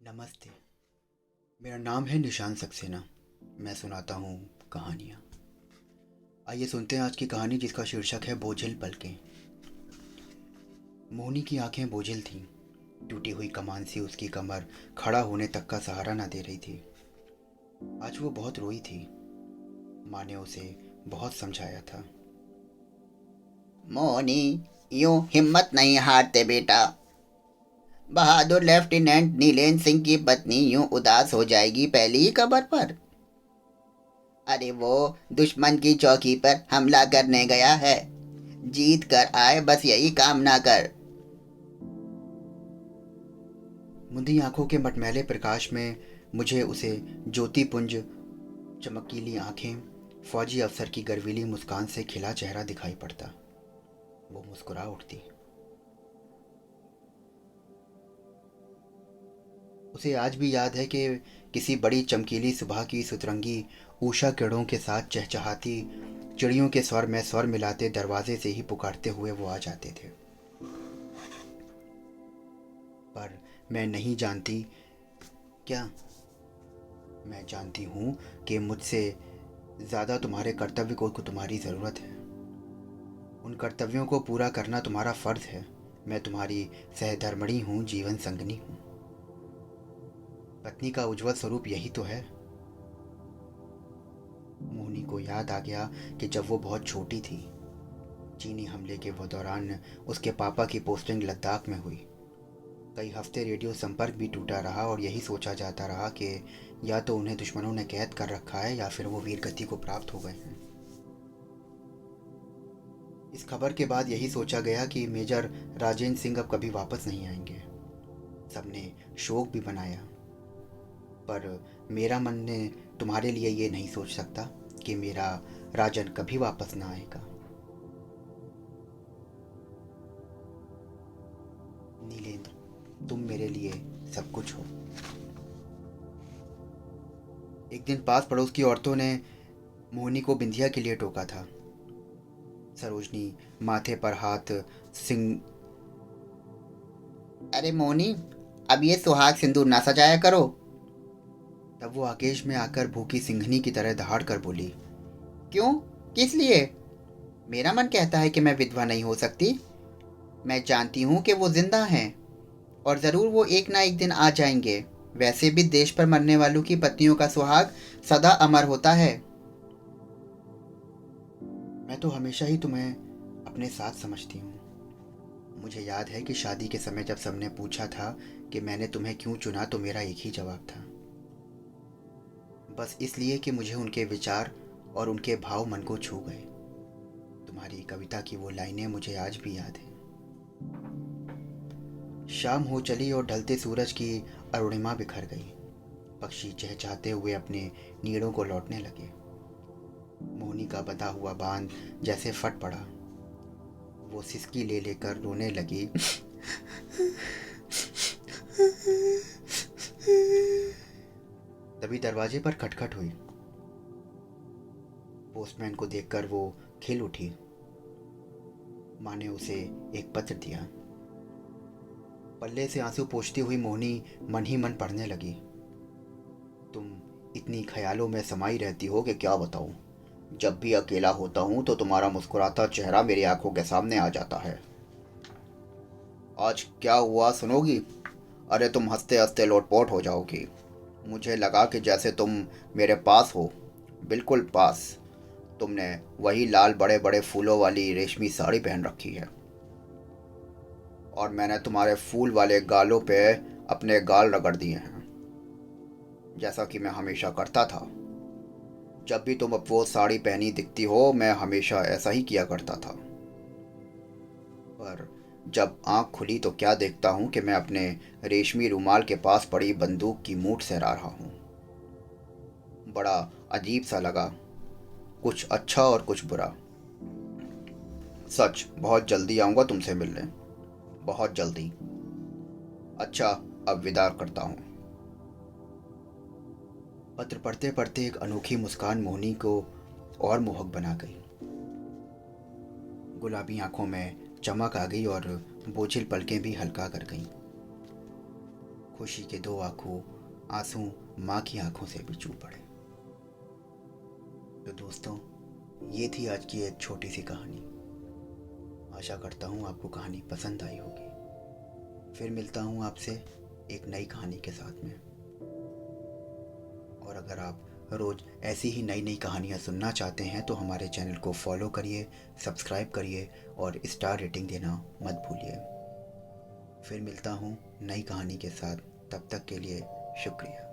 नमस्ते। मेरा नाम है निशान सक्सेना। मैं सुनाता हूँ कहानियाँ। आइए सुनते हैं आज की कहानी, जिसका शीर्षक है बोझिल पलकें। मोहनी की आंखें बोझिल थीं। टूटी हुई कमान सी उसकी कमर खड़ा होने तक का सहारा न दे रही थी। आज वो बहुत रोई थी। माँ ने उसे बहुत समझाया था। मोनी, यूं हिम्मत नहीं हारते बेटा। बहादुर लेफ्टिनेंट नीलेन सिंह की पत्नी यूं उदास हो जाएगी पहली ही खबर पर। अरे वो दुश्मन की चौकी पर हमला करने गया है। जीत कर आए, बस यही कामना कर। मुंदी आंखों के मटमैले प्रकाश में मुझे उसे ज्योतिपुंज, चमकीली आंखें, फौजी अफसर की गर्वीली मुस्कान से खिला चेहरा दिखाई पड़ता। वो मुस्कुरा उठती। उसे आज भी याद है कि किसी बड़ी चमकीली सुबह की सुतरंगी ऊषा किरणों के साथ चहचहाती चिड़ियों के स्वर में स्वर मिलाते दरवाजे से ही पुकारते हुए वो आ जाते थे। पर मैं नहीं जानती क्या, मैं जानती हूँ कि मुझसे ज़्यादा तुम्हारे कर्तव्य को तुम्हारी ज़रूरत है। उन कर्तव्यों को पूरा करना तुम्हारा फ़र्ज़ है। मैं तुम्हारी सहधर्मिणी हूँ, जीवन संगनी हूँ। पत्नी का उज्जवल स्वरूप यही तो है। मोहनी को याद आ गया कि जब वो बहुत छोटी थी, चीनी हमले के वो दौरान उसके पापा की पोस्टिंग लद्दाख में हुई। कई हफ्ते रेडियो संपर्क भी टूटा रहा और यही सोचा जाता रहा कि या तो उन्हें दुश्मनों ने कैद कर रखा है या फिर वो वीरगति को प्राप्त हो गए हैं। इस खबर के बाद यही सोचा गया कि मेजर राजेंद्र सिंह अब कभी वापस नहीं आएंगे। सबने शोक भी बनाया, पर मेरा मन ने तुम्हारे लिए ये नहीं सोच सकता कि मेरा राजन कभी वापस ना आएगा। नीलेंद्र, तुम मेरे लिए सब कुछ हो। एक दिन पास पड़ोस की औरतों ने मोहनी को बिंदिया के लिए टोका था। सरोजनी माथे पर हाथ सिंह। अरे मोनी, अब ये सुहाग सिंदूर ना सजाया करो। तब वो आकेश में आकर भूखी सिंघनी की तरह दहाड़ कर बोली। क्यों? किस लिए? मेरा मन कहता है कि मैं विधवा नहीं हो सकती। मैं जानती हूँ कि वो जिंदा हैं और जरूर वो एक ना एक दिन आ जाएंगे। वैसे भी देश पर मरने वालों की पत्नियों का सुहाग सदा अमर होता है। मैं तो हमेशा ही तुम्हें अपने साथ समझती हूँ। मुझे याद है कि शादी के समय जब सबने पूछा था कि मैंने तुम्हें क्यों चुना, तो मेरा एक ही जवाब था, बस इसलिए कि मुझे उनके विचार और उनके भाव मन को छू गए। तुम्हारी कविता की वो लाइनें मुझे आज भी याद हैं। शाम हो चली और ढलते सूरज की अरुणिमा बिखर गई। पक्षी चहचहाते हुए अपने नीड़ों को लौटने लगे। मोहनी का बंधा हुआ बांध जैसे फट पड़ा। वो सिसकी ले लेकर रोने लगी। तभी दरवाजे पर खटखट हुई। पोस्टमैन को देखकर वो खिल उठी। माँ ने उसे एक पत्र दिया। पल्ले से आंसू पोंछती हुई मोहनी मन ही मन पढ़ने लगी। तुम इतनी ख्यालों में समाई रहती हो कि क्या बताऊं। जब भी अकेला होता हूं तो तुम्हारा मुस्कुराता चेहरा मेरी आंखों के सामने आ जाता है। आज क्या हुआ सुनोगी? अरे तुम हंसते हंसते लोटपोट हो जाओगी। मुझे लगा कि जैसे तुम मेरे पास हो, बिल्कुल पास। तुमने वही लाल बड़े बड़े फूलों वाली रेशमी साड़ी पहन रखी है और मैंने तुम्हारे फूल वाले गालों पे अपने गाल रगड़ दिए हैं, जैसा कि मैं हमेशा करता था। जब भी तुम अब वो साड़ी पहनी दिखती हो, मैं हमेशा ऐसा ही किया करता था। पर जब आंख खुली तो क्या देखता हूँ कि मैं अपने रेशमी रुमाल के पास पड़ी बंदूक की मूठ सहरा रहा हूँ। बड़ा अजीब सा लगा, कुछ अच्छा और कुछ बुरा। सच, बहुत जल्दी आऊँगा तुमसे मिलने, बहुत जल्दी। अच्छा, अब विदा करता हूँ। पत्र पढ़ते पढ़ते एक अनोखी मुस्कान मोहनी को और मोहक बना गई। गुलाबी आंखों में चमक आ गई और बोझिल पलकें भी हल्का कर गईं। खुशी के दो आंसू माँ की आंखों से भी चू पड़े। तो दोस्तों, ये थी आज की एक छोटी सी कहानी। आशा करता हूँ आपको कहानी पसंद आई होगी। फिर मिलता हूँ आपसे एक नई कहानी के साथ में। और अगर आप रोज़ ऐसी ही नई नई कहानियाँ सुनना चाहते हैं तो हमारे चैनल को फॉलो करिए, सब्सक्राइब करिए और स्टार रेटिंग देना मत भूलिए। फिर मिलता हूँ नई कहानी के साथ। तब तक के लिए शुक्रिया।